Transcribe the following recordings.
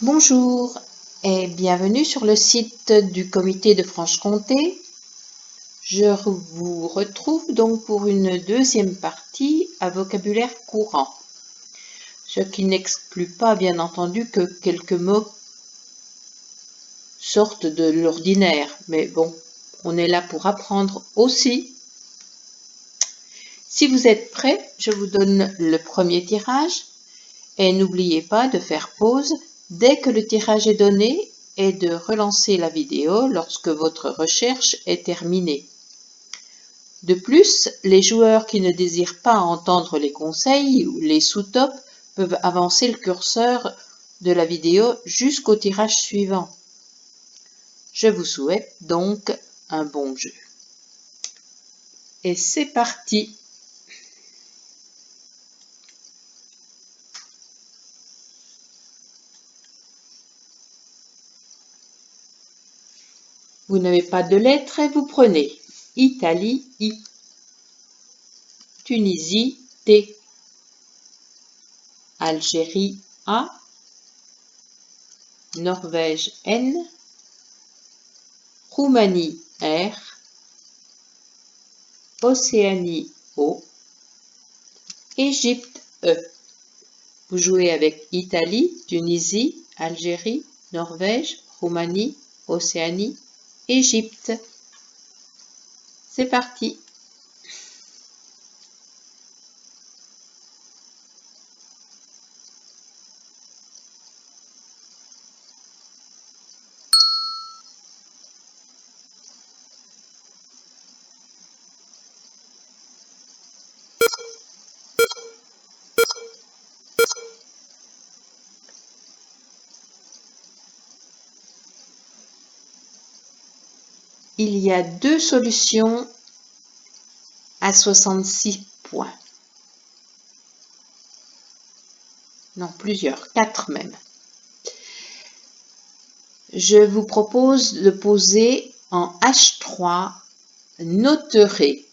Bonjour et bienvenue sur le site du Comité de Franche-Comté. Je vous retrouve donc pour une deuxième partie à vocabulaire courant, ce qui n'exclut pas bien entendu que quelques mots sortent de l'ordinaire, mais bon, on est là pour apprendre aussi. Si vous êtes prêts, je vous donne le premier tirage et n'oubliez pas de faire pause dès que le tirage est donné et de relancer la vidéo lorsque votre recherche est terminée. De plus, les joueurs qui ne désirent pas entendre les conseils ou les sous-tops peuvent avancer le curseur de la vidéo jusqu'au tirage suivant. Je vous souhaite donc un bon jeu. Et c'est parti! Vous n'avez pas de lettres et vous prenez Italie, I, Tunisie, T, Algérie, A, Norvège, N, Roumanie, R, Océanie, O, Égypte, E. Vous jouez avec Italie, Tunisie, Algérie, Norvège, Roumanie, Océanie, Égypte. C'est parti! Il y a deux solutions à 66 points. Non, plusieurs, 4 même. Je vous propose de poser en H3 noterez.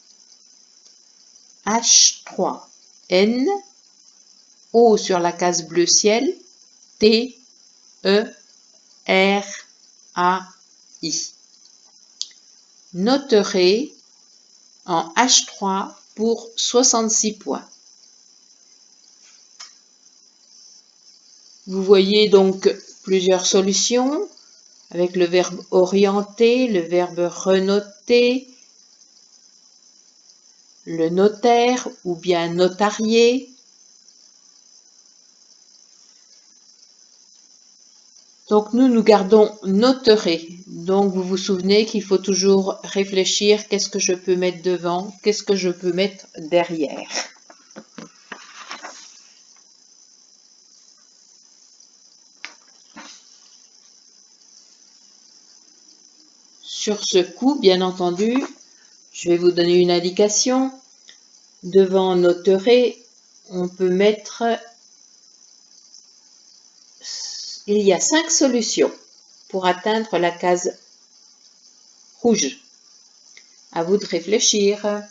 H3, N, O sur la case bleu ciel, T, E, R, A, I. Noterez en H3 pour 66 points. Vous voyez donc plusieurs solutions avec le verbe orienter, le verbe renoter, le notaire ou bien notarier. Donc nous gardons noterez. Donc vous vous souvenez qu'il faut toujours réfléchir qu'est-ce que je peux mettre devant, qu'est-ce que je peux mettre derrière. Sur ce coup, bien entendu, je vais vous donner une indication. Devant noterez, on peut mettre... Il y a 5 solutions pour atteindre la case rouge. À vous de réfléchir.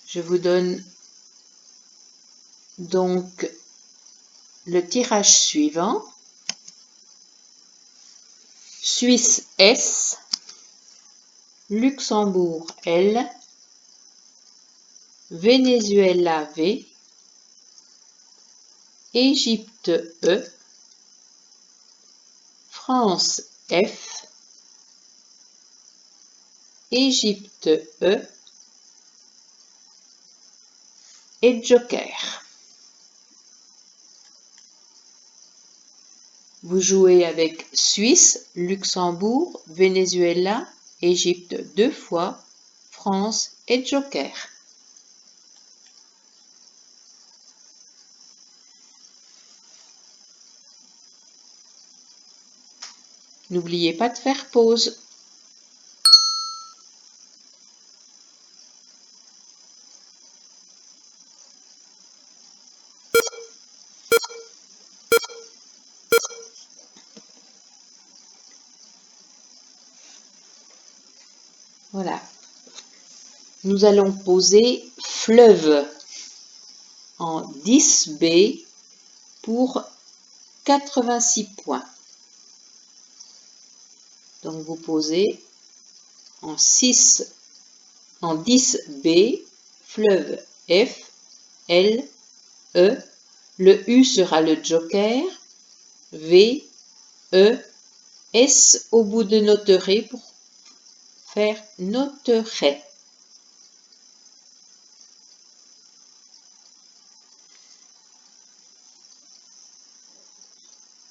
Je vous donne donc le tirage suivant. Suisse S, Luxembourg L, Venezuela V, Égypte E, France F, Égypte E et Joker. Vous jouez avec Suisse, Luxembourg, Venezuela, Égypte 2 fois, France et Joker. N'oubliez pas de faire pause. Voilà. Nous allons poser fleuve. en 10B pour 86 points. Donc vous posez en 10B, fleuve F, L, E, le U sera le joker, V, E, S au bout de Noteret pour faire Noteret.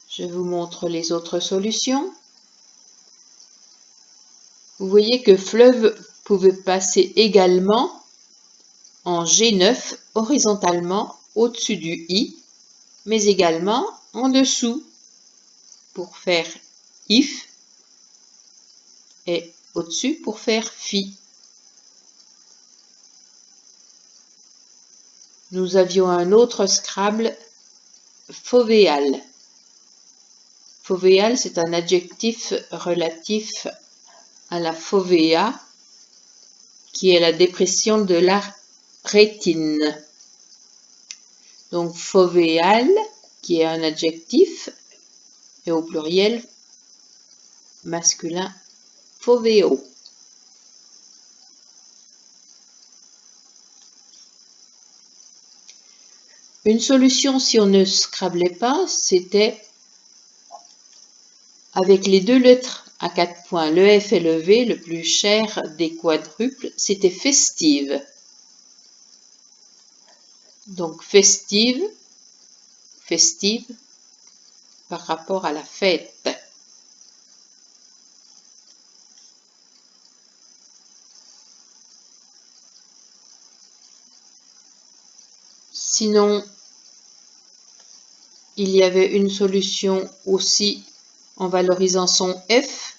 Je vous montre les autres solutions. Vous voyez que fleuve pouvait passer également en G9 horizontalement au-dessus du I, mais également en dessous pour faire if et au-dessus pour faire fi. Nous avions un autre Scrabble, fovéal. Fovéal, c'est un adjectif relatif à la fovea, qui est la dépression de la rétine. Donc fovéal, qui est un adjectif, et au pluriel masculin, fovéo. Une solution si on ne scrablait pas, c'était avec les deux lettres à 4 points, le F et le V, le plus cher des quadruples, c'était festive. Donc festive par rapport à la fête. Sinon, il y avait une solution aussi en valorisant son F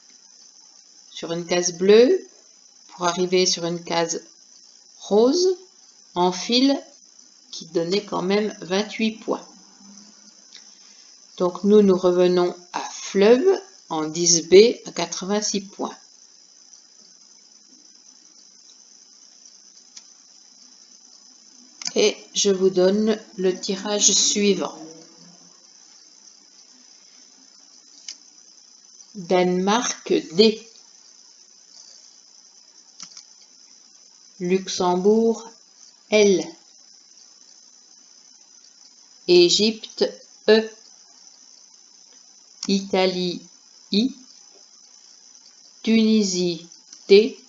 sur une case bleue pour arriver sur une case rose en fil qui donnait quand même 28 points. Donc nous revenons à fleuve en 10B à 86 points. Et je vous donne le tirage suivant. Danemark D. Luxembourg L. Égypte E. Italie I. Tunisie T.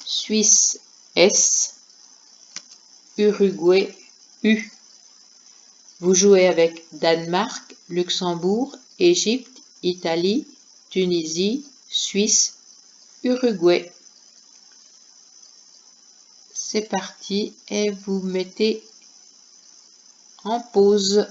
Suisse S. Uruguay U. Vous jouez avec Danemark, Luxembourg, Égypte, Italie, Tunisie, Suisse, Uruguay. C'est parti et vous mettez en pause.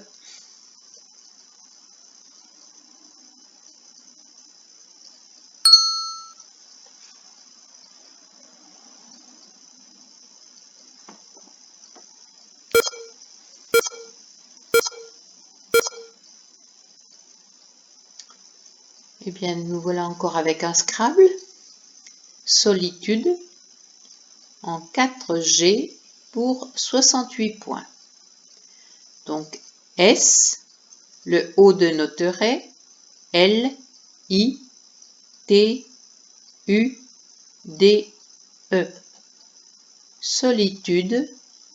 Eh bien, nous voilà encore avec un Scrabble. Solitude en 4G pour 68 points. Donc S, le haut de Noteret, L, I, T, U, D, E. Solitude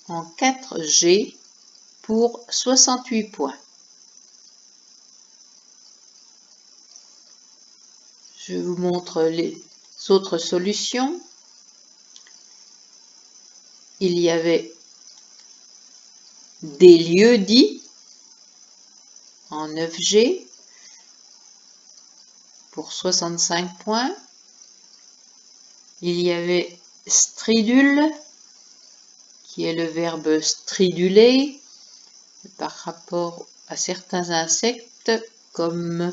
en 4G pour 68 points. Je vous montre les autres solutions. Il y avait des lieux dits en 9G pour 65 points. Il y avait stridule, qui est le verbe striduler, par rapport à certains insectes, comme,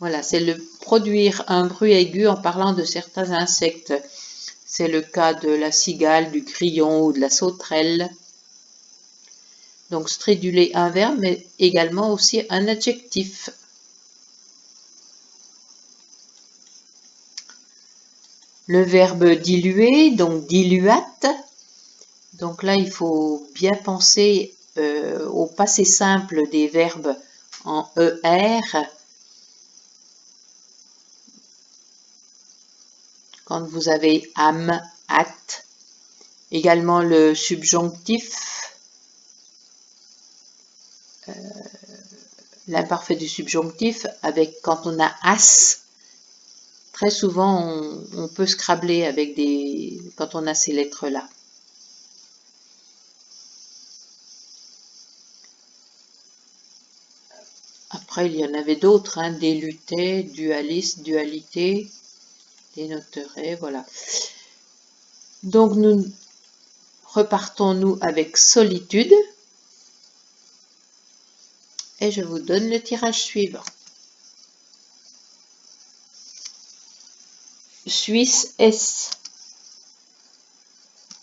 voilà, c'est le produire un bruit aigu en parlant de certains insectes. C'est le cas de la cigale, du grillon ou de la sauterelle. Donc striduler, un verbe, mais également aussi un adjectif. Le verbe diluer, donc diluate, Donc là, il faut bien penser au passé simple des verbes en ER. Quand vous avez am, at. Également le subjonctif, l'imparfait du subjonctif, avec quand on a as. Très souvent, on peut scrabler avec quand on a ces lettres-là. Après, il y en avait d'autres, hein, délutait, dualiste, dualité, dénoterait, voilà. Donc, nous repartons-nous avec solitude. Et je vous donne le tirage suivant. Suisse S.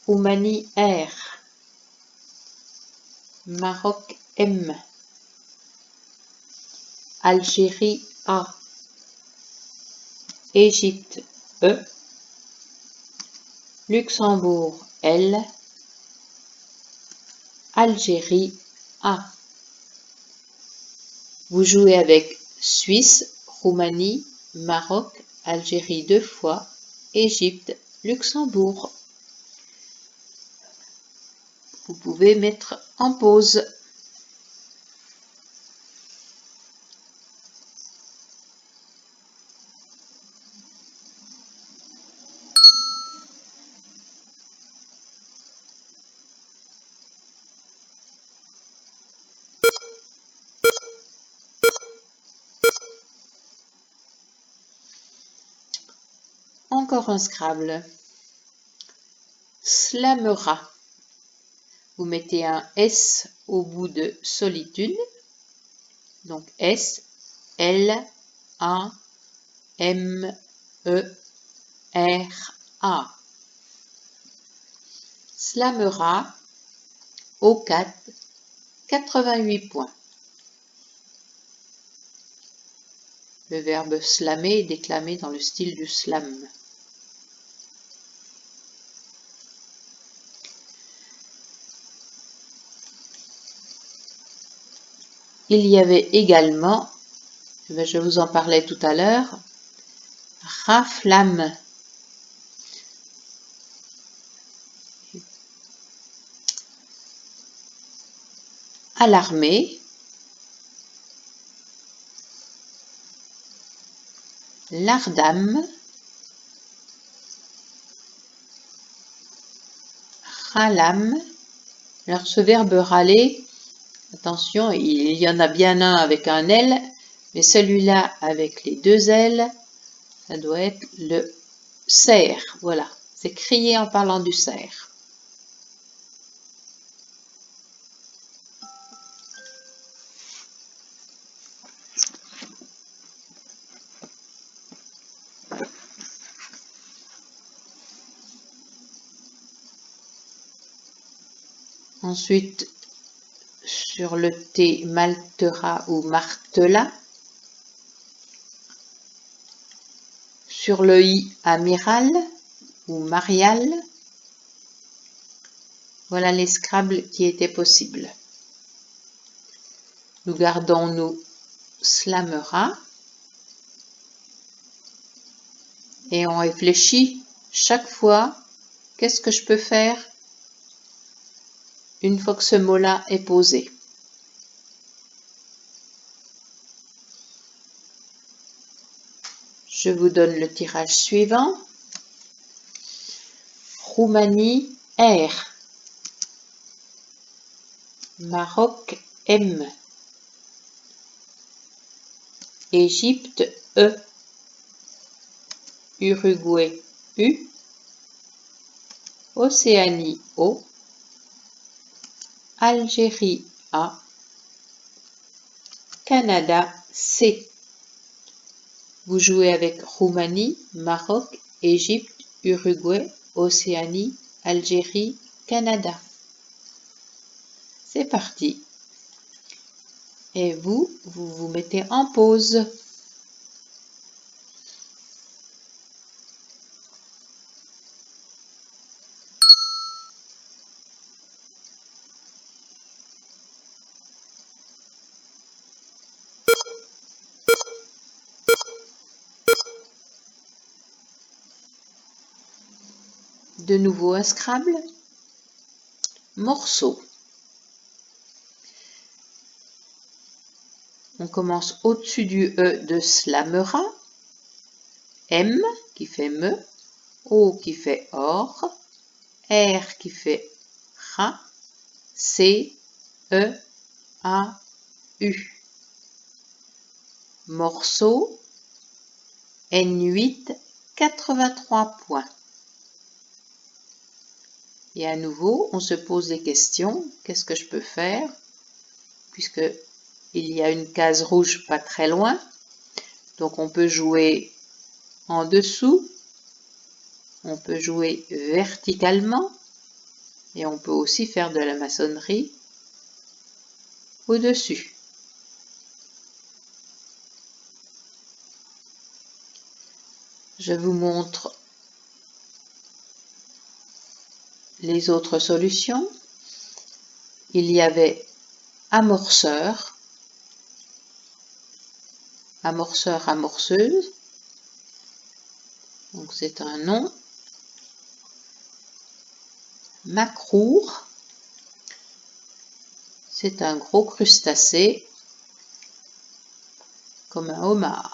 Roumanie R. Maroc M. Algérie A. Égypte E. Luxembourg L. Algérie A. Vous jouez avec Suisse, Roumanie, Maroc, Algérie 2 fois, Égypte, Luxembourg. Vous pouvez mettre en pause. Encore un Scrabble. Slamera. Vous mettez un S au bout de solitude. Donc S, L, A, M, E, R, A. Slamera au 4, 88 points. Le verbe slammer est déclamé dans le style du slam. Il y avait également, je vous en parlais tout à l'heure, raflamme. Alarmé. Lardame. Ralame. Alors ce verbe râler, attention, il y en a bien un avec un L, mais celui-là avec les deux L, ça doit être le cerf. Voilà, c'est crier en parlant du cerf. Ensuite, sur le T, maltera ou martela. Sur le I, amiral ou marial. Voilà les Scrabbles qui étaient possibles. Nous gardons nous slamera et on réfléchit chaque fois, qu'est-ce que je peux faire une fois que ce mot-là est posé. Je vous donne le tirage suivant. Roumanie R. Maroc M. Égypte E. Uruguay U. Océanie O. Algérie A. Canada C. Vous jouez avec Roumanie, Maroc, Égypte, Uruguay, Océanie, Algérie, Canada. C'est parti. Et vous vous mettez en pause. De nouveau un Scrabble. Morceau. On commence au-dessus du E de slamera. M qui fait me. O qui fait or. R qui fait ra. C, E, A, U. Morceau. N8, 83 points. Et à nouveau, on se pose des questions. Qu'est-ce que je peux faire? Puisque il y a une case rouge pas très loin. Donc on peut jouer en dessous. On peut jouer verticalement. Et on peut aussi faire de la maçonnerie au-dessus. Je vous montre les autres solutions. Il y avait amorceur, amorceur, amorceuse. Donc c'est un nom. Macrour, c'est un gros crustacé comme un homard.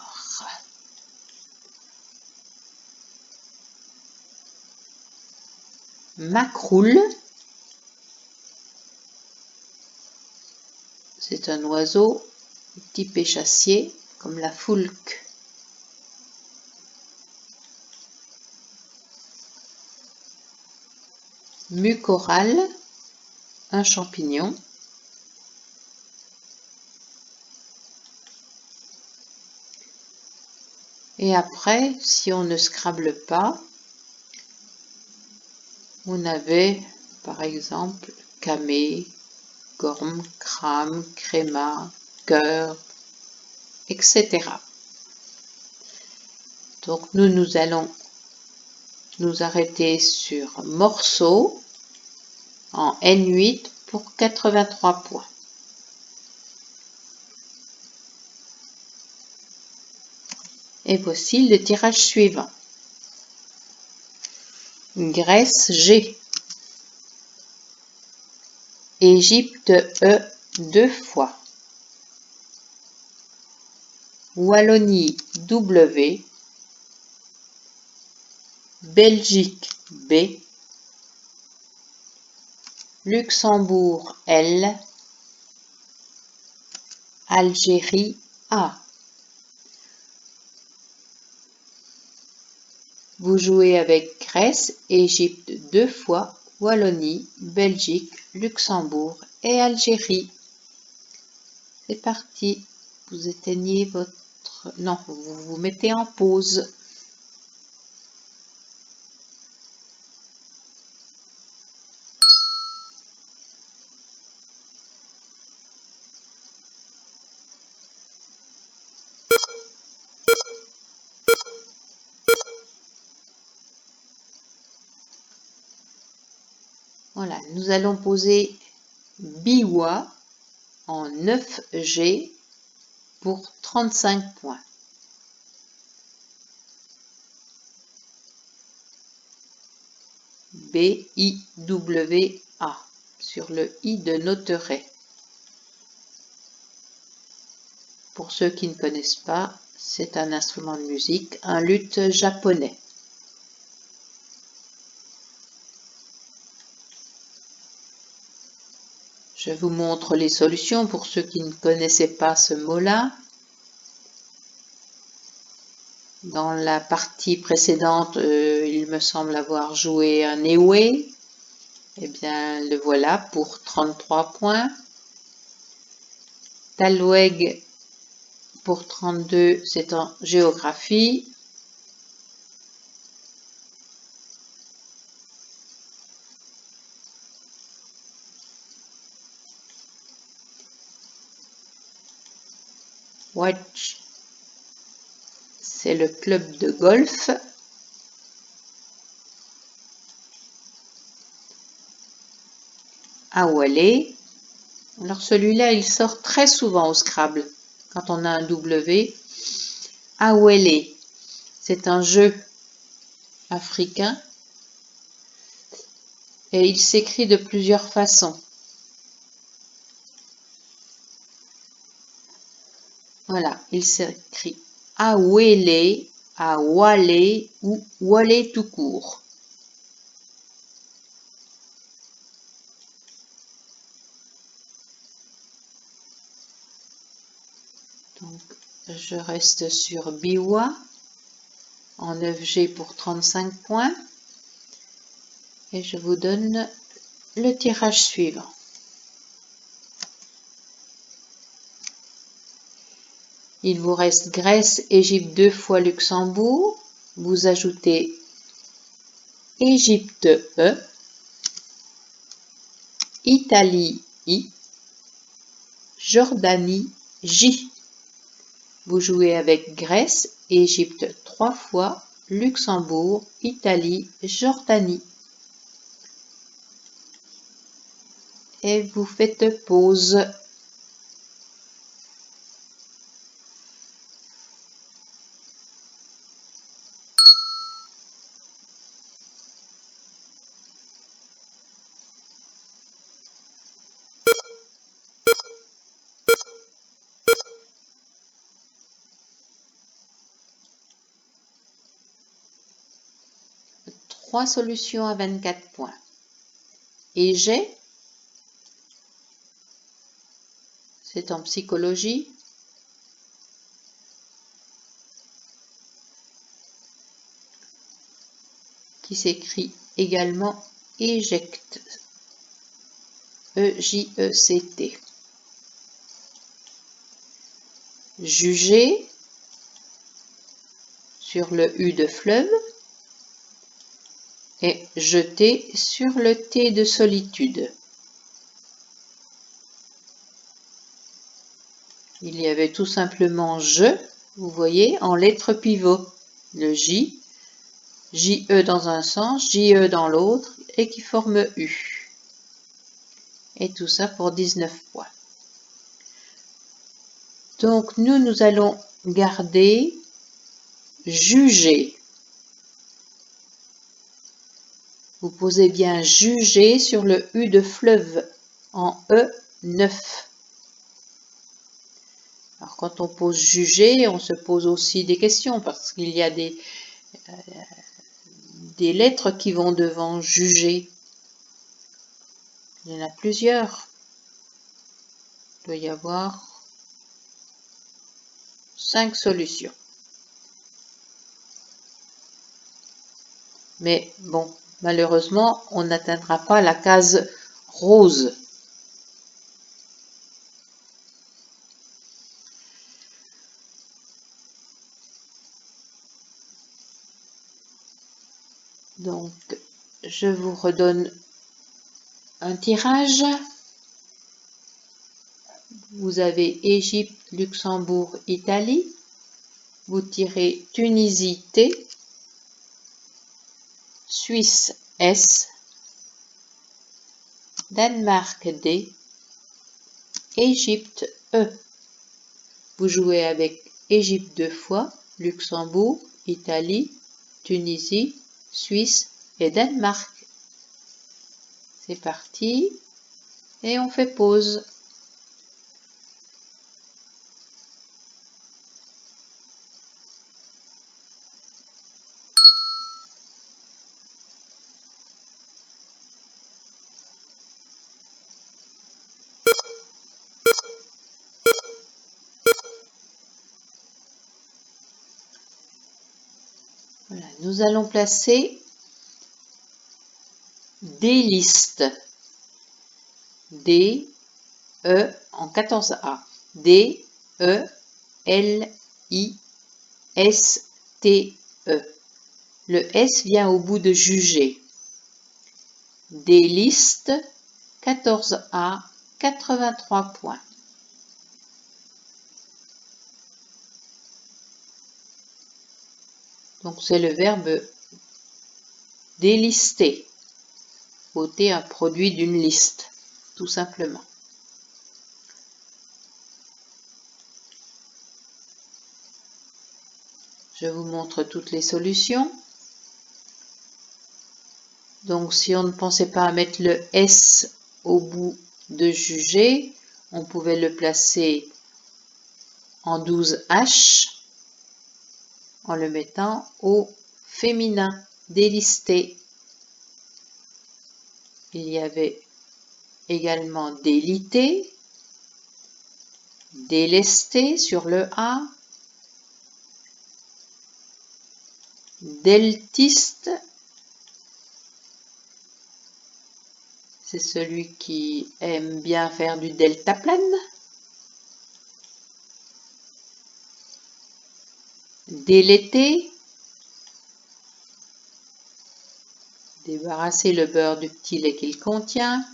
Macroule, c'est un oiseau type échassier comme la foulque. Mucorale, un champignon. Et après, si on ne scrable pas, on avait par exemple camé, gorme, crame, créma, cœur, etc. Donc nous allons nous arrêter sur morceau en N8 pour 83 points. Et voici le tirage suivant. Grèce G. Égypte E 2 fois. Wallonie W. Belgique B. Luxembourg L. Algérie A. Vous jouez avec Grèce, Égypte 2 fois, Wallonie, Belgique, Luxembourg et Algérie. C'est parti. Vous éteignez votre... Non, vous vous mettez en pause. Voilà, nous allons poser Biwa en 9G pour 35 points. B-I-W-A sur le I de Noteret. Pour ceux qui ne connaissent pas, c'est un instrument de musique, un luth japonais. Je vous montre les solutions pour ceux qui ne connaissaient pas ce mot-là. Dans la partie précédente, il me semble avoir joué un Ewe. Eh bien, le voilà pour 33 points. Talweg pour 32, c'est en géographie. Watch, c'est le club de golf. Awalé. Alors celui-là, il sort très souvent au Scrabble quand on a un W. Awalé, c'est un jeu africain. et il s'écrit de plusieurs façons. Voilà, il s'écrit Awele, Awale ou Wale tout court. Donc, je reste sur Biwa en 9G pour 35 points et je vous donne le tirage suivant. Il vous reste Grèce, Égypte 2 fois Luxembourg. Vous ajoutez Égypte E, Italie I, Jordanie J. Vous jouez avec Grèce, Égypte 3 fois, Luxembourg, Italie, Jordanie. Et vous faites pause. Trois solutions à 24 points. Et j'ai, c'est en psychologie, qui s'écrit également éjecte, E-J-E-C-T. Juger, sur le U de fleuve, et jeter sur le T de solitude. Il y avait tout simplement je, vous voyez, en lettres pivot. Le J, JE dans un sens, JE dans l'autre, et qui forme U. Et tout ça pour 19 points. Donc nous allons garder juger. Vous posez bien juger sur le U de fleuve en E9. Alors quand on pose juger, on se pose aussi des questions parce qu'il y a des lettres qui vont devant juger. Il y en a plusieurs. Il doit y avoir 5 solutions. Mais bon, malheureusement, on n'atteindra pas la case rose. Donc, je vous redonne un tirage. Vous avez Égypte, Luxembourg, Italie. Vous tirez Tunisie T, Suisse S, Danemark D, Égypte E. Vous jouez avec Égypte 2 fois, Luxembourg, Italie, Tunisie, Suisse et Danemark. C'est parti et on fait pause. Voilà, nous allons placer des listes. D, E en 14A. D, E, L, I, S, T, E. Le S vient au bout de juger. Des listes, 14A, 83 points. Donc c'est le verbe délister. Ôter un produit d'une liste, tout simplement. Je vous montre toutes les solutions. Donc si on ne pensait pas à mettre le S au bout de juger, on pouvait le placer en 12H en le mettant au féminin, délisté. Il y avait également délité, délesté sur le A, deltiste, c'est celui qui aime bien faire du deltaplane, délété, débarrasser le beurre du petit lait qu'il contient,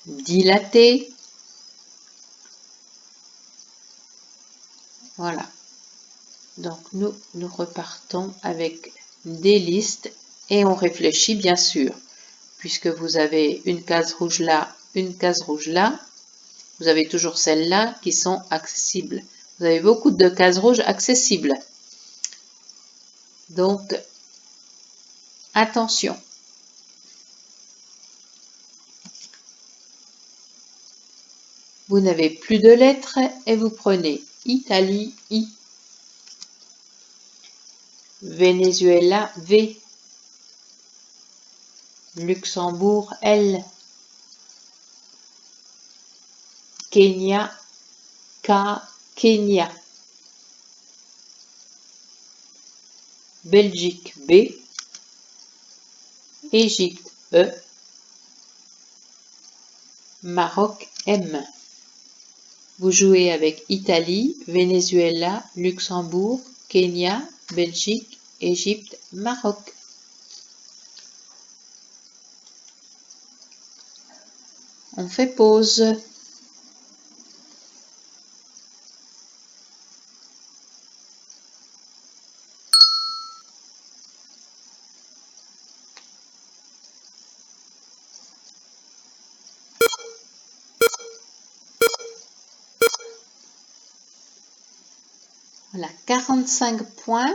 dilaté, voilà. Donc nous repartons avec des listes et on réfléchit bien sûr, puisque vous avez une case rouge là, une case rouge là, vous avez toujours celles-là qui sont accessibles. Vous avez beaucoup de cases rouges accessibles. Donc, attention. Vous n'avez plus de lettres et vous prenez Italie, I, Venezuela, V, Luxembourg, L, Kenya, K, Kenya, Belgique, B, Égypte, E, Maroc, M. Vous jouez avec Italie, Venezuela, Luxembourg, Kenya, Belgique, Égypte, Maroc. On fait pause. Voilà, 45 points.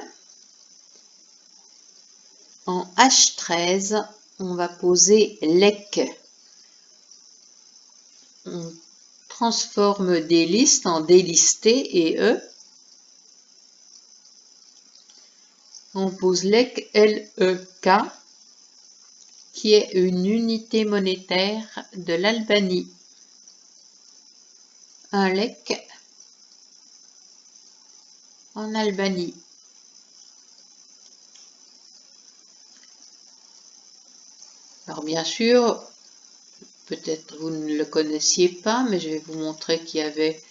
En H13, on va poser lec. On transforme des listes en délisté et E. On pose lec, L-E-K, qui est une unité monétaire de l'Albanie. Un lec en Albanie. Alors bien sûr, peut-être vous ne le connaissiez pas, mais je vais vous montrer qu'il y avait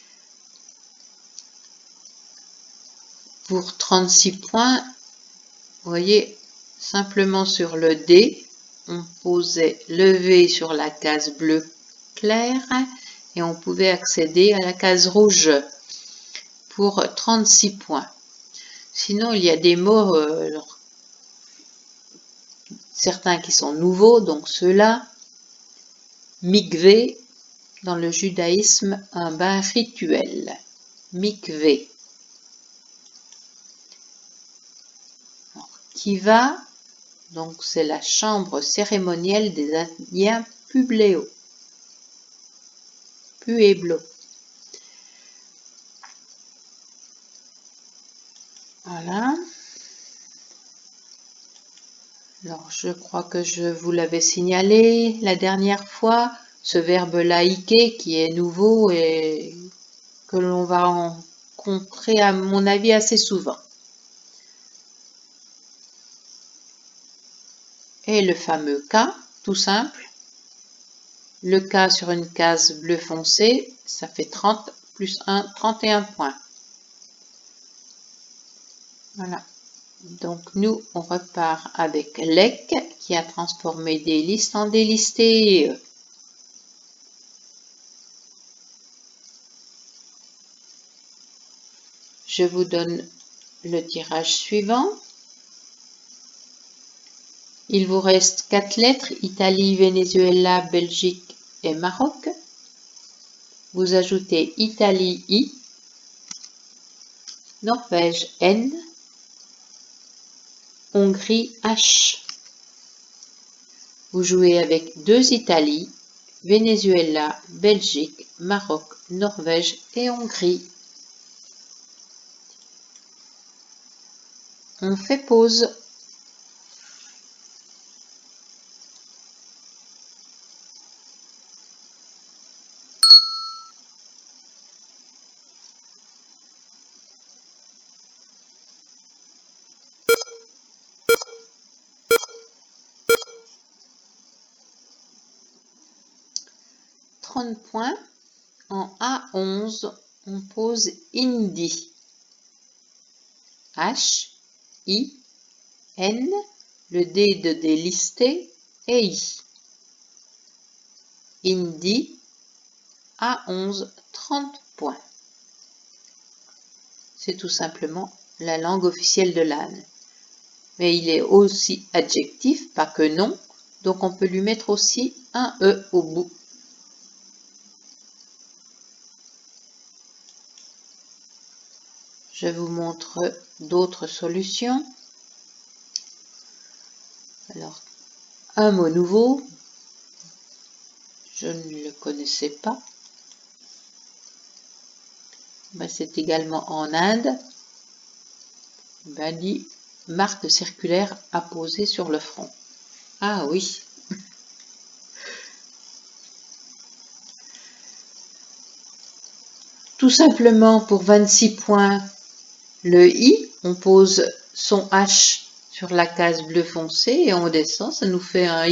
pour 36 points, vous voyez, simplement sur le D, on posait le V sur la case bleue claire et on pouvait accéder à la case rouge pour 36 points. Sinon, il y a des mots, certains qui sont nouveaux, donc ceux-là, mikvé, dans le judaïsme, un bain rituel. Mikvé. Kiva, donc c'est la chambre cérémonielle des Indiens Pueblo. Voilà. Alors, je crois que je vous l'avais signalé la dernière fois, ce verbe laïquer qui est nouveau et que l'on va rencontrer à mon avis assez souvent. Et le fameux K, tout simple. Le K sur une case bleu foncé, ça fait 30 plus 1, 31 points. Voilà. Donc nous, on repart avec lec qui a transformé des listes en délistés. Je vous donne le tirage suivant. Il vous reste 4 lettres, Italie, Venezuela, Belgique et Maroc. Vous ajoutez Italie, I, Norvège, N, Hongrie H. Vous jouez avec 2 Italies, Venezuela, Belgique, Maroc, Norvège et Hongrie. On fait pause. Points. En A11, on pose Indy. H, I, N, le D de délisté et I. Indy, A11, 30 points. C'est tout simplement la langue officielle de l'Inde. Mais il est aussi adjectif, pas que nom, donc on peut lui mettre aussi un E au bout. Je vous montre d'autres solutions. Alors, un mot nouveau, je ne le connaissais pas. Ben, c'est également en Inde. Ben, dit marque circulaire apposée sur le front. Ah oui. Tout simplement pour 26 points, le I, on pose son H sur la case bleu foncé et on descend, ça nous fait un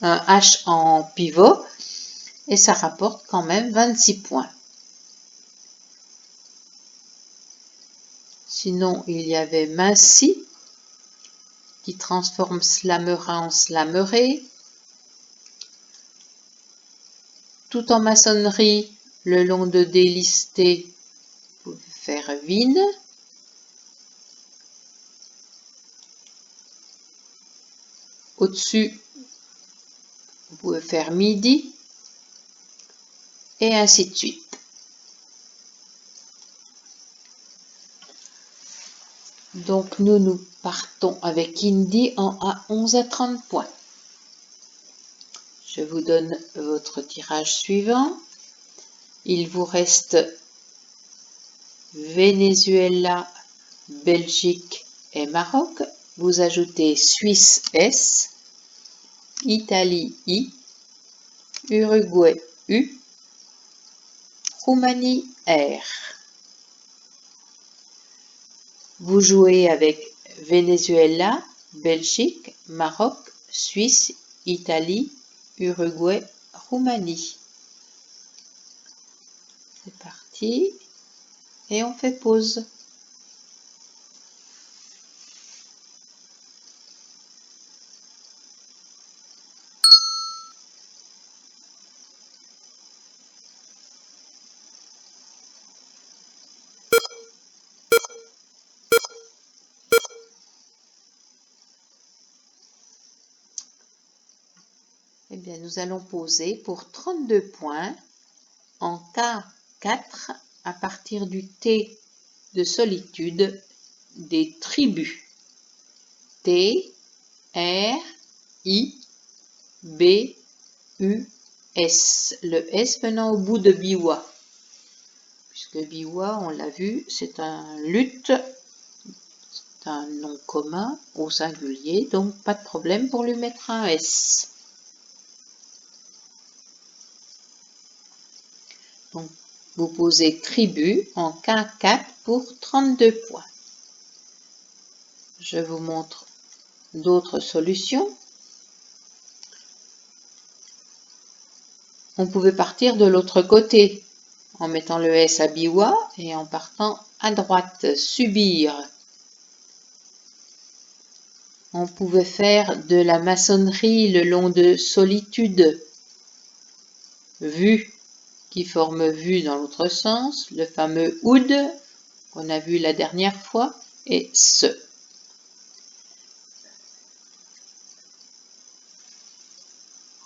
H en pivot et ça rapporte quand même 26 points. Sinon, il y avait Mincy qui transforme slamera en slameré. Tout en maçonnerie, le long de délisté, vous pouvez faire Vine. Au-dessus, vous pouvez faire Midi. Et ainsi de suite. Donc nous partons avec Indy en A11 à 30 points. Je vous donne votre tirage suivant. Il vous reste Venezuela, Belgique et Maroc. Vous ajoutez Suisse S, Italie I, Uruguay U, Roumanie R. Vous jouez avec Venezuela, Belgique, Maroc, Suisse, Italie, Uruguay, Roumanie. C'est parti et on fait pause. Eh bien, nous allons poser pour 32 points en K4 à partir du T de solitude des tribus. T, R, I, B, U, S. Le S venant au bout de Biwa. Puisque Biwa, on l'a vu, c'est un luth, c'est un nom commun au singulier, donc pas de problème pour lui mettre un S. Donc, vous posez tribu en K4 pour 32 points. Je vous montre d'autres solutions. On pouvait partir de l'autre côté en mettant le S à Biwa et en partant à droite, subir. On pouvait faire de la maçonnerie le long de solitude, vue, qui forme vue dans l'autre sens, le fameux oud qu'on a vu la dernière fois, et ce.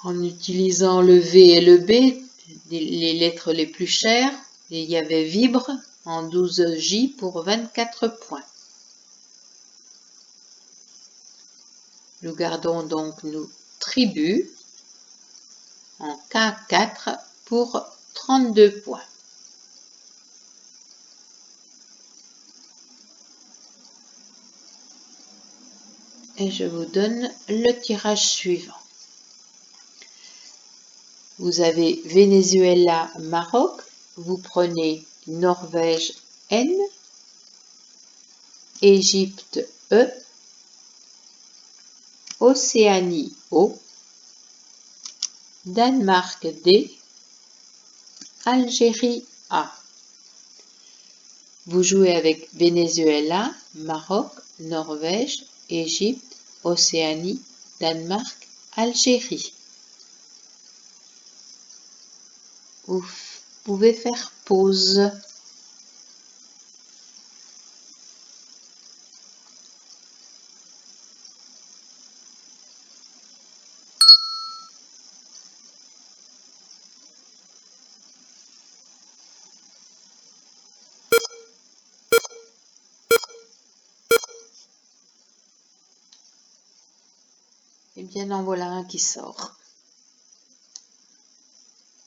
En utilisant le V et le B, les lettres les plus chères, il y avait vibre, 12J pour 24 points. Nous gardons donc nos tribus en K4 pour 32 points. Et je vous donne le tirage suivant. Vous avez Venezuela, Maroc, vous prenez Norvège, N, Égypte, E, Océanie, O, Danemark, D, Algérie, A. Vous jouez avec Venezuela, Maroc, Norvège, Égypte, Océanie, Danemark, Algérie. Vous pouvez faire pause. Et bien en voilà un qui sort.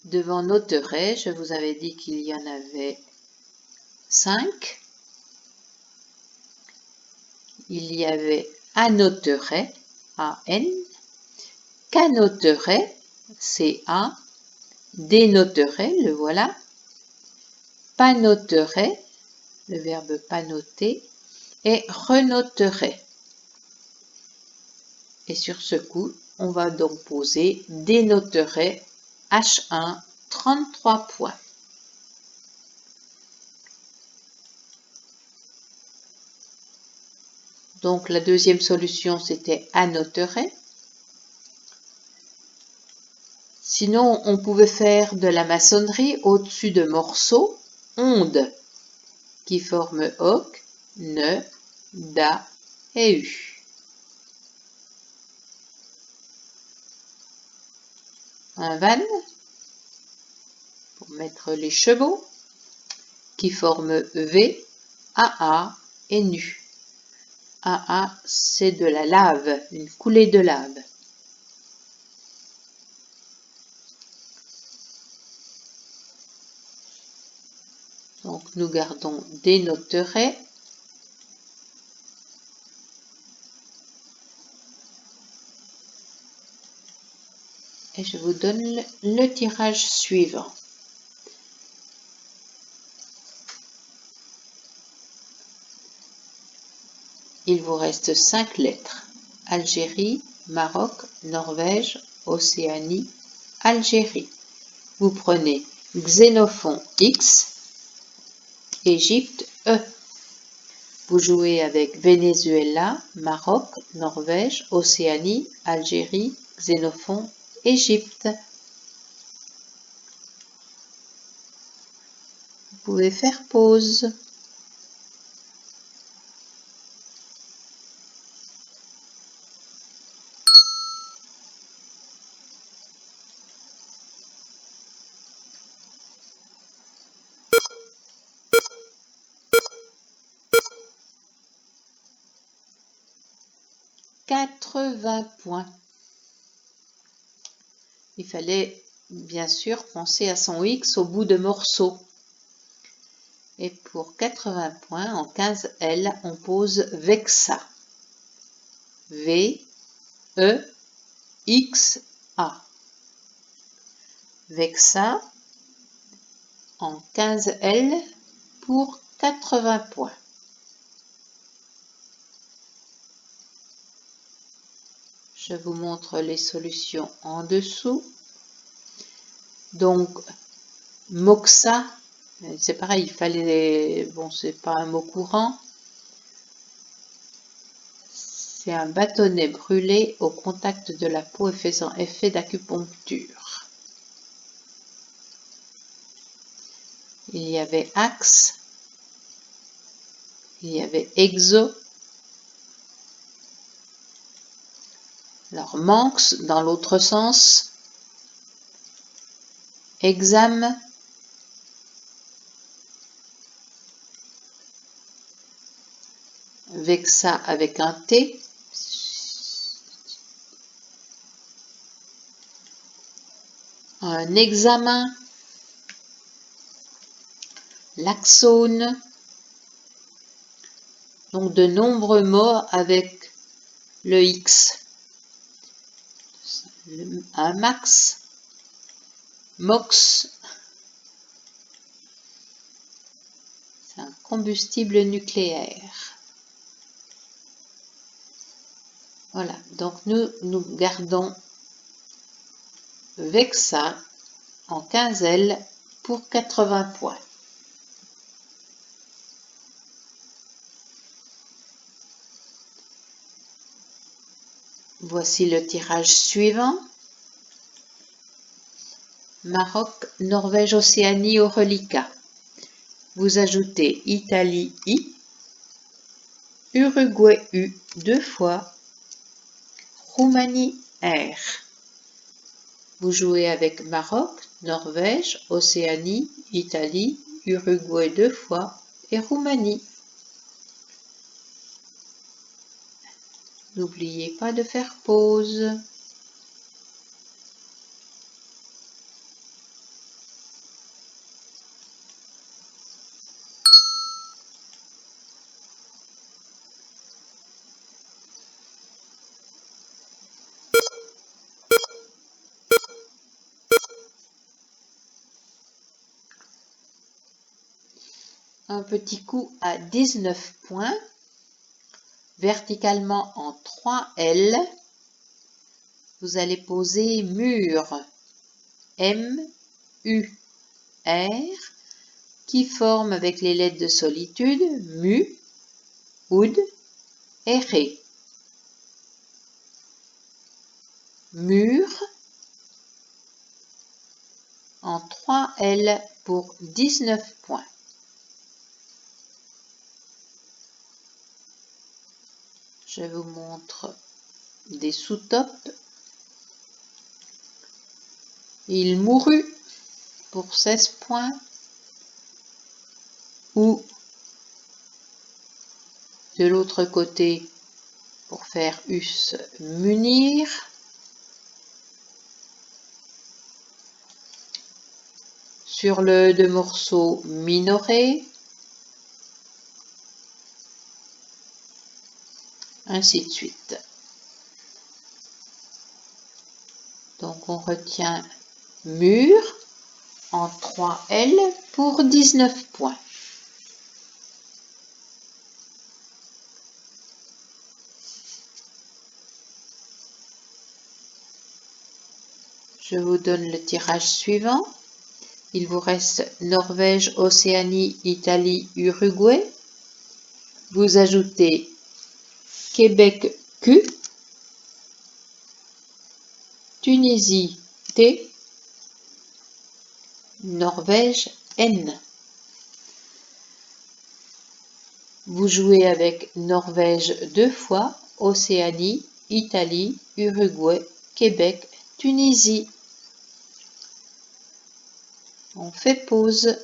Devant Notteret, je vous avais dit qu'il y en avait 5. Il y avait Anotteret, A-N, Canotteret, C-A, Dénotteret, le voilà, Panotteret, le verbe panoter, et Renotteret. Et sur ce coup, on va donc poser Dénotteret H1, 33 points. Donc la deuxième solution, c'était Anotteret. Sinon, on pouvait faire de la maçonnerie au-dessus de morceaux, ondes, qui forment oc, ne, da et u. Un van, pour mettre les chevaux, qui forment V, AA et nu. AA, c'est de la lave, une coulée de lave. Donc nous gardons Dénotteret. Et je vous donne le tirage suivant. Il vous reste 5 lettres. Algérie, Maroc, Norvège, Océanie, Algérie. Vous prenez Xénophon X, Égypte E. Vous jouez avec Venezuela, Maroc, Norvège, Océanie, Algérie, Xénophon, Égypte. Vous pouvez faire pause. « 80 points. Il fallait bien sûr penser à son X au bout de morceau. Et pour 80 points, en 15L, on pose Vexa. V, E, X, A. Vexa en 15L pour 80 points. Je vous montre les solutions en dessous. Donc, Moxa, c'est pareil, il fallait, bon, c'est pas un mot courant. C'est un bâtonnet brûlé au contact de la peau et faisant effet d'acupuncture. Il y avait axe, il y avait exo. Alors, manx dans l'autre sens, exam, Vexa avec un T, un examen, l'axone. Donc de nombreux mots avec le X. Un max, MOX, c'est un combustible nucléaire. Voilà, donc nous gardons Vexa en quinzaine pour 80 points. Voici le tirage suivant. Maroc, Norvège, Océanie au reliquat. Vous ajoutez Italie I, Uruguay U 2 fois, Roumanie R. Vous jouez avec Maroc, Norvège, Océanie, Italie, Uruguay 2 fois et Roumanie. N'oubliez pas de faire pause. Un petit coup à 19 points, verticalement en 3L. Vous allez poser mur, M, U, R, qui forme avec les lettres de solitude, mu, oud et ré. Mur en 3L pour 19 points. Je vous montre des sous-tops. Il mourut pour 16 points. Ou de l'autre côté pour faire us munir. Sur le 2 morceaux minoré. Ainsi de suite. Donc on retient mur en 3L pour 19 points. Je vous donne le tirage suivant. Il vous reste Norvège, Océanie, Italie, Uruguay. Vous ajoutez Québec Q, Tunisie T, Norvège N. Vous jouez avec Norvège 2 fois, Océanie, Italie, Uruguay, Québec, Tunisie. On fait pause.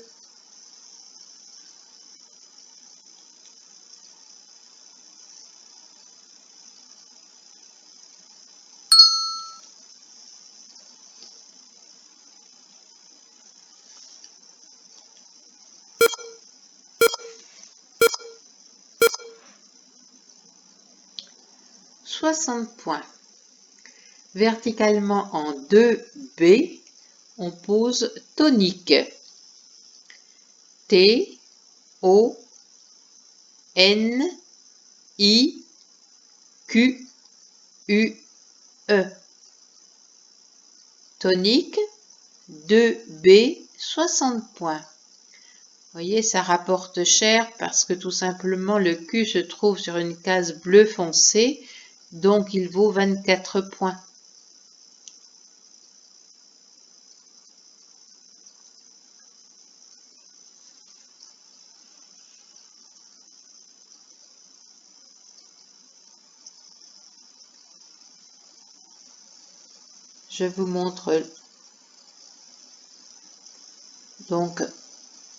« 60 points. Verticalement en 2B, on pose tonique. T, O, N, I, Q, U, E. Tonique, 2B, 60 points. Vous voyez, ça rapporte cher parce que tout simplement le Q se trouve sur une case bleu foncé, donc il vaut 24 points. Je vous montre donc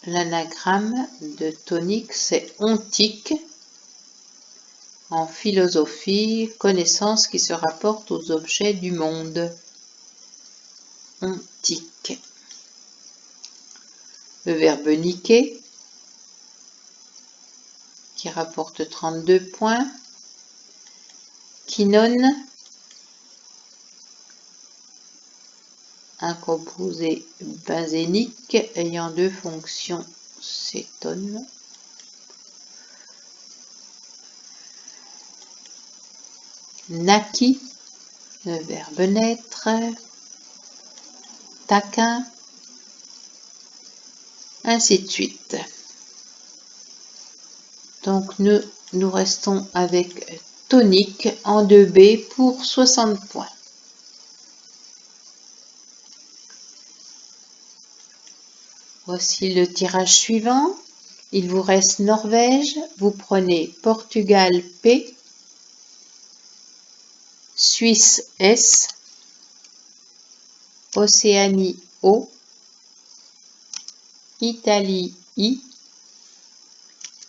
l'anagramme de tonique, c'est ontique. En philosophie, connaissance qui se rapporte aux objets du monde. on tique. Le verbe niquer, qui rapporte 32 points. Quinone, un composé benzénique ayant deux fonctions cétone. Naquit, le verbe naître. Taquin, ainsi de suite. Donc nous restons avec tonique en 2B pour 60 points. Voici le tirage suivant. Il vous reste Norvège, vous prenez Portugal P, Suisse S, Océanie O, Italie I,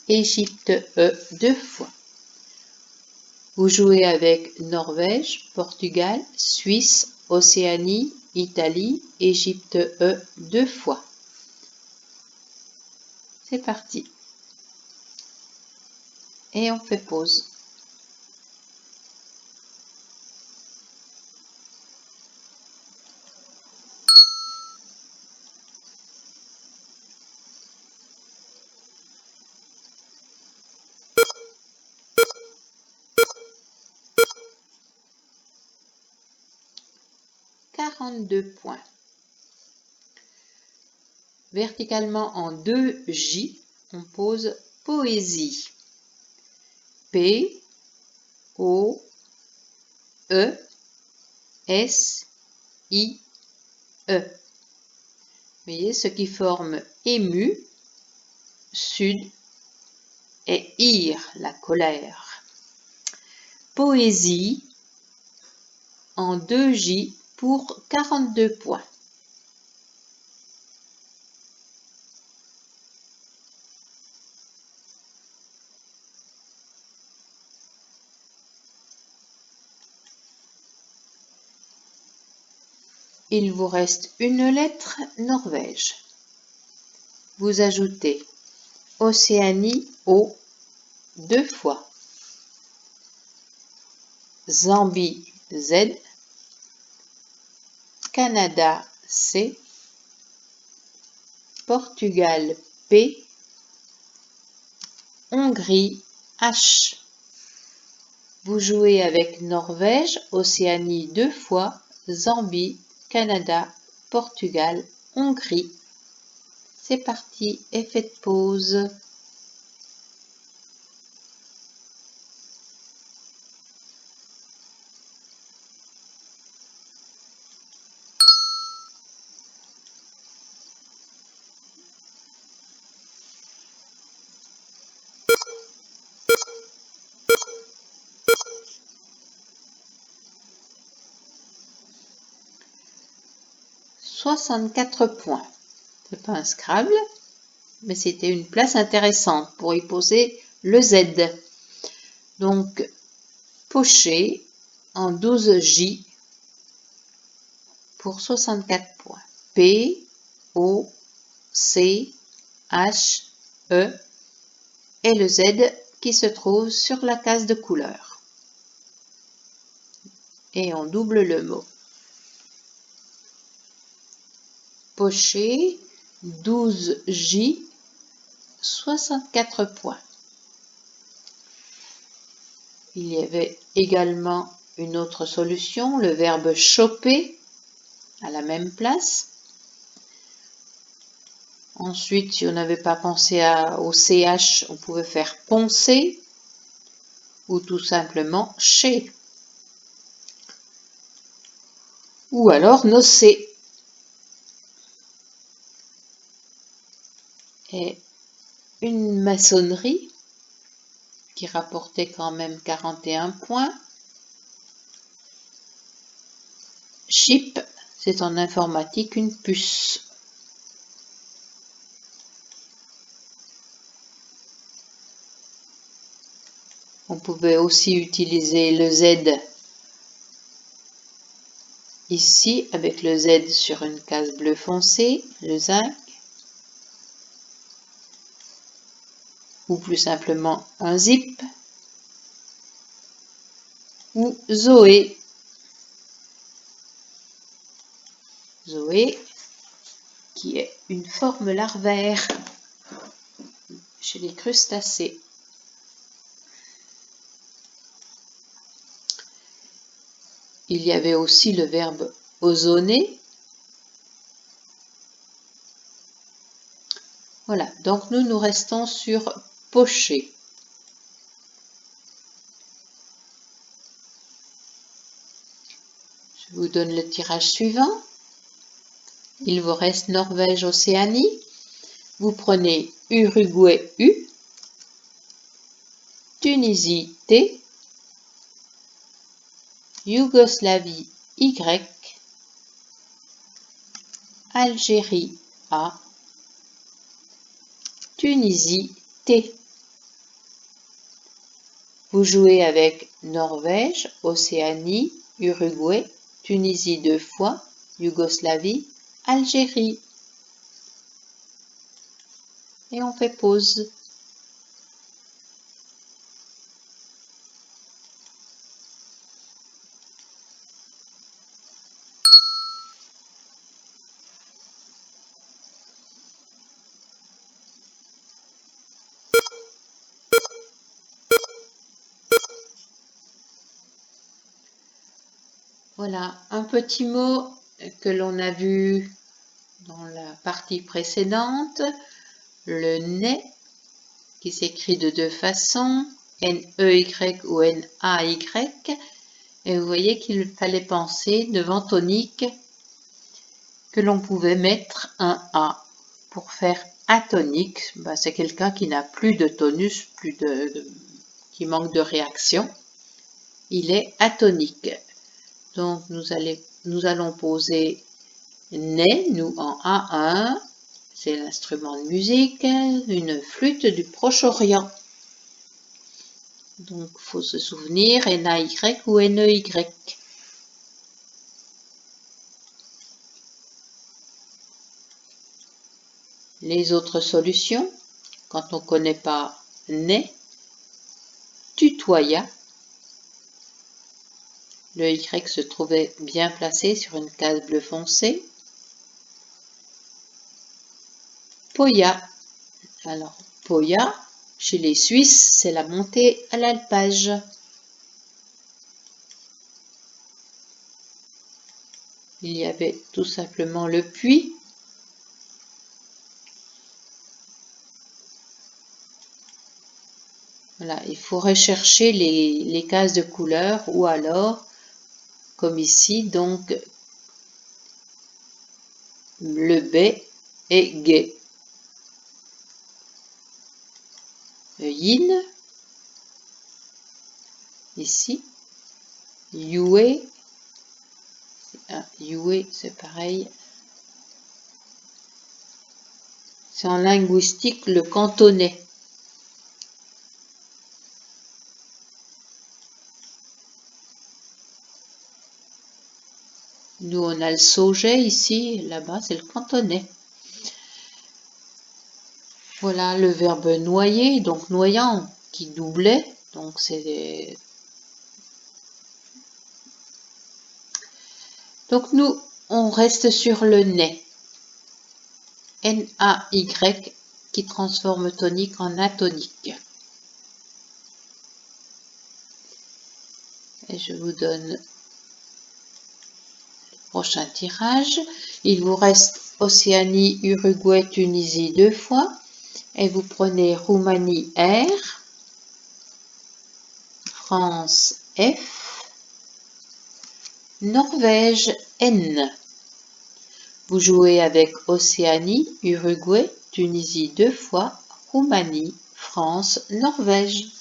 Égypte E 2 fois. Vous jouez avec Norvège, Portugal, Suisse, Océanie, Italie, Égypte E 2 fois. C'est parti. Et on fait pause. « 42 points. Verticalement en 2 J, on pose poésie. P, O, E, S, I, E. Vous voyez ce qui forme ému, sud et ire, la colère. Poésie en 2 J pour 42 points. Il vous reste une lettre Norvège. Vous ajoutez Océanie O 2 fois, Zambie Z, Canada C, Portugal P, Hongrie H. Vous jouez avec Norvège, Océanie 2 fois, Zambie, Canada, Portugal, Hongrie. C'est parti et faites pause. « 64 points. C'est pas un Scrabble, mais c'était une place intéressante pour y poser le Z. Donc, pocher en 12 J pour 64 points. P, O, C, H, E et le Z qui se trouve sur la case de couleur. Et on double le mot. Pocher, 12 J, 64 points. Il y avait également une autre solution, le verbe choper à la même place. Ensuite, si on n'avait pas pensé au CH, on pouvait faire poncer ou tout simplement chez. Ou alors nocer. Et une maçonnerie qui rapportait quand même 41 points. Chip, c'est en informatique une puce. On pouvait aussi utiliser le Z Ici, avec le Z sur une case bleu foncé, le zinc, ou plus simplement un zip, ou Zoé. Zoé, qui est une forme larvaire chez les crustacés. Il y avait aussi le verbe ozoner. Voilà, donc nous restons sur pocher. Je vous donne le tirage suivant. Il vous reste Norvège, Océanie. Vous prenez Uruguay U, Tunisie T, Yougoslavie Y, Algérie A, Tunisie T. Vous jouez avec Norvège, Océanie, Uruguay, Tunisie 2 fois, Yougoslavie, Algérie. Et on fait pause. Voilà, un petit mot que l'on a vu dans la partie précédente, le nez, qui s'écrit de deux façons, N-E-Y ou N-A-Y. Et vous voyez qu'il fallait penser devant tonique que l'on pouvait mettre un A. Pour faire atonique, c'est quelqu'un qui n'a plus de tonus, qui manque de réaction. Il est atonique. Donc nous allons poser nez, nous en A1, c'est l'instrument de musique, une flûte du Proche-Orient. Donc il faut se souvenir NAY ou NEY. Les autres solutions, quand on ne connaît pas nez, tutoya. Le Y se trouvait bien placé sur une case bleu foncé. Poya. Alors, Poya, chez les Suisses, c'est la montée à l'alpage. Il y avait tout simplement le puits. Voilà, il faut rechercher les cases de couleur ou alors, comme ici, donc le B est gai. Le yin, ici, yue, yue c'est pareil. C'est en linguistique le cantonais. Nous, on a le sauget ici, là-bas, c'est le cantonais. Voilà le verbe noyer, donc noyant, qui doublait. Donc, c'est... Donc, nous, on reste sur le nez. N-A-Y, qui transforme tonique en atonique. Et je vous donne le prochain tirage. Il vous reste Océanie, Uruguay, Tunisie 2 fois. Et vous prenez Roumanie R, France F, Norvège N. Vous jouez avec Océanie, Uruguay, Tunisie 2 fois, Roumanie, France, Norvège.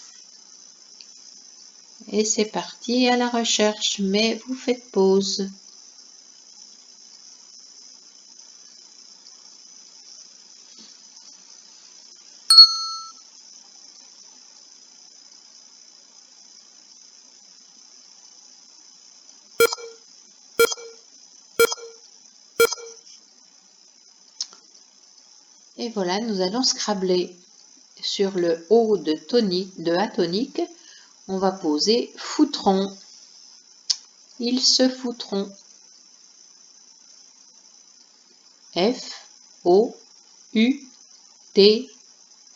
Et c'est parti à la recherche, mais vous faites pause. Et voilà, nous allons scrabler sur le haut de A tonique. On va poser foutront. Ils se foutront. F, O, U, T,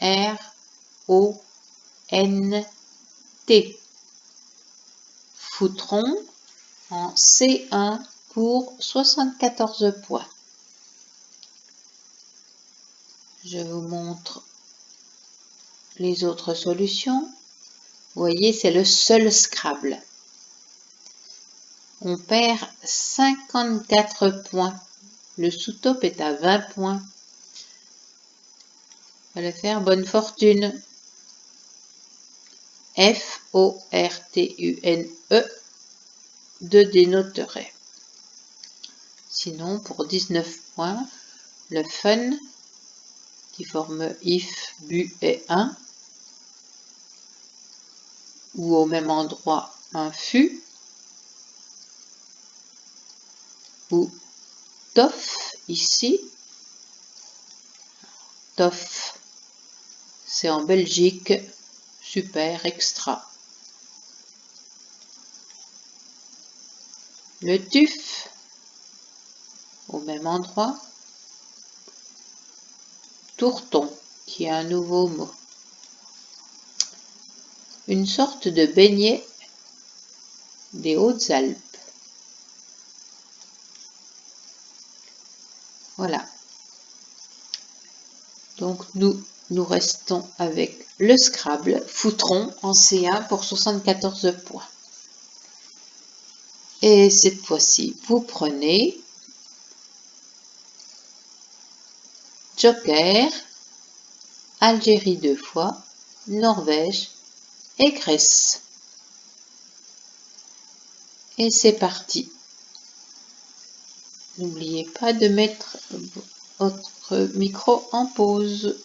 R, O, N, T. Foutront en C1 pour 74 points. Je vous montre les autres solutions. Vous voyez, c'est le seul Scrabble. On perd 54 points. Le sous-top est à 20 points. On va le faire bonne fortune. F-O-R-T-U-N-E 2 dénoterait. Sinon, pour 19 points, le fun qui forme if, bu et 1, ou au même endroit un fût, ou tof ici. Tof, c'est en Belgique, super, extra. Le tuf, au même endroit. Tourton, qui est un nouveau mot. Une sorte de beignet des Hautes-Alpes. Voilà. Donc nous restons avec le Scrabble, Foutron en C1 pour 74 points. Et cette fois-ci, vous prenez Joker, Algérie 2 fois, Norvège et Grèce. Et c'est parti. N'oubliez pas de mettre votre micro en pause.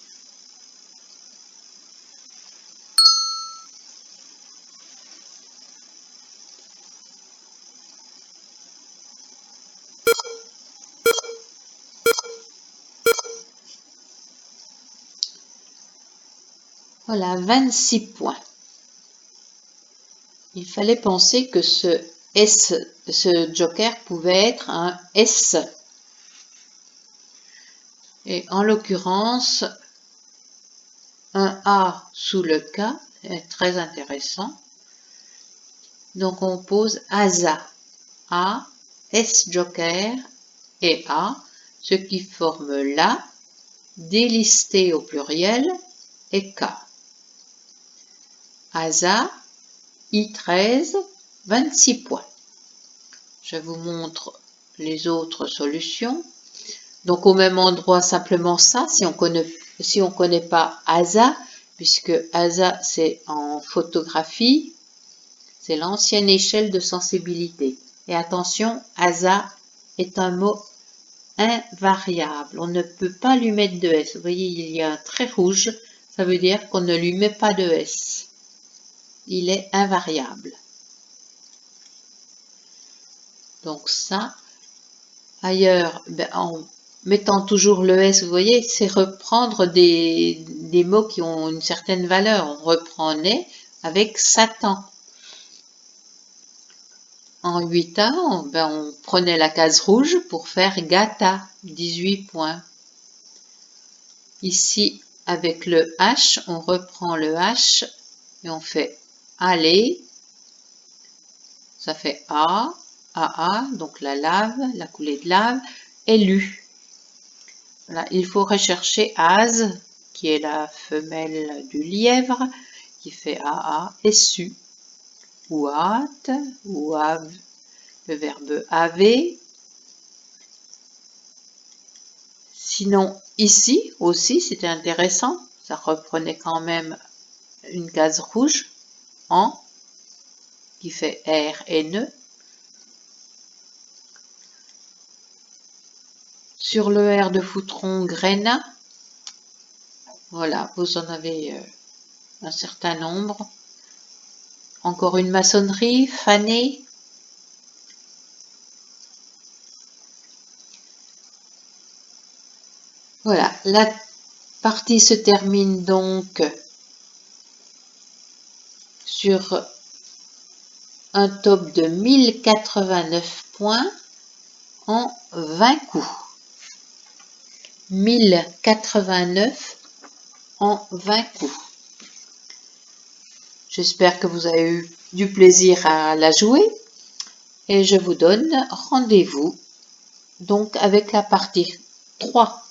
Voilà, 26 points. Il fallait penser que ce joker pouvait être un S. Et en l'occurrence, un A sous le K est très intéressant. Donc on pose ASA. A, S joker et A, ce qui forme la, délisté au pluriel, et K. ASA, I13, 26 points. Je vous montre les autres solutions. Donc au même endroit, simplement ça, si on connaît pas ASA, puisque ASA c'est en photographie, c'est l'ancienne échelle de sensibilité. Et attention, ASA est un mot invariable. On ne peut pas lui mettre de S. Vous voyez, il y a un trait rouge, ça veut dire qu'on ne lui met pas de S. Il est invariable. Donc ça, ailleurs, en mettant toujours le S, vous voyez, c'est reprendre des mots qui ont une certaine valeur. On reprenait avec Satan. En 8A, on prenait la case rouge pour faire Gata, 18 points. Ici, avec le H, on reprend le H et on fait aller. Ça fait A, AA, donc la lave, la coulée de lave, et Lu. Voilà, il faut rechercher Az, qui est la femelle du lièvre, qui fait AA, et Su, ou At, ou Av, le verbe avait. Sinon, ici aussi, c'était intéressant, ça reprenait quand même une case rouge, en, qui fait R et ne. Sur le R de Foutron, Gréna. Voilà, vous en avez un certain nombre. Encore une maçonnerie, fanée. Voilà, partie se termine donc sur un top de 1089 points en 20 coups. 1089 en 20 coups. J'espère que vous avez eu du plaisir à la jouer et je vous donne rendez-vous donc avec la partie 3.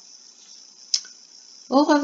Au revoir.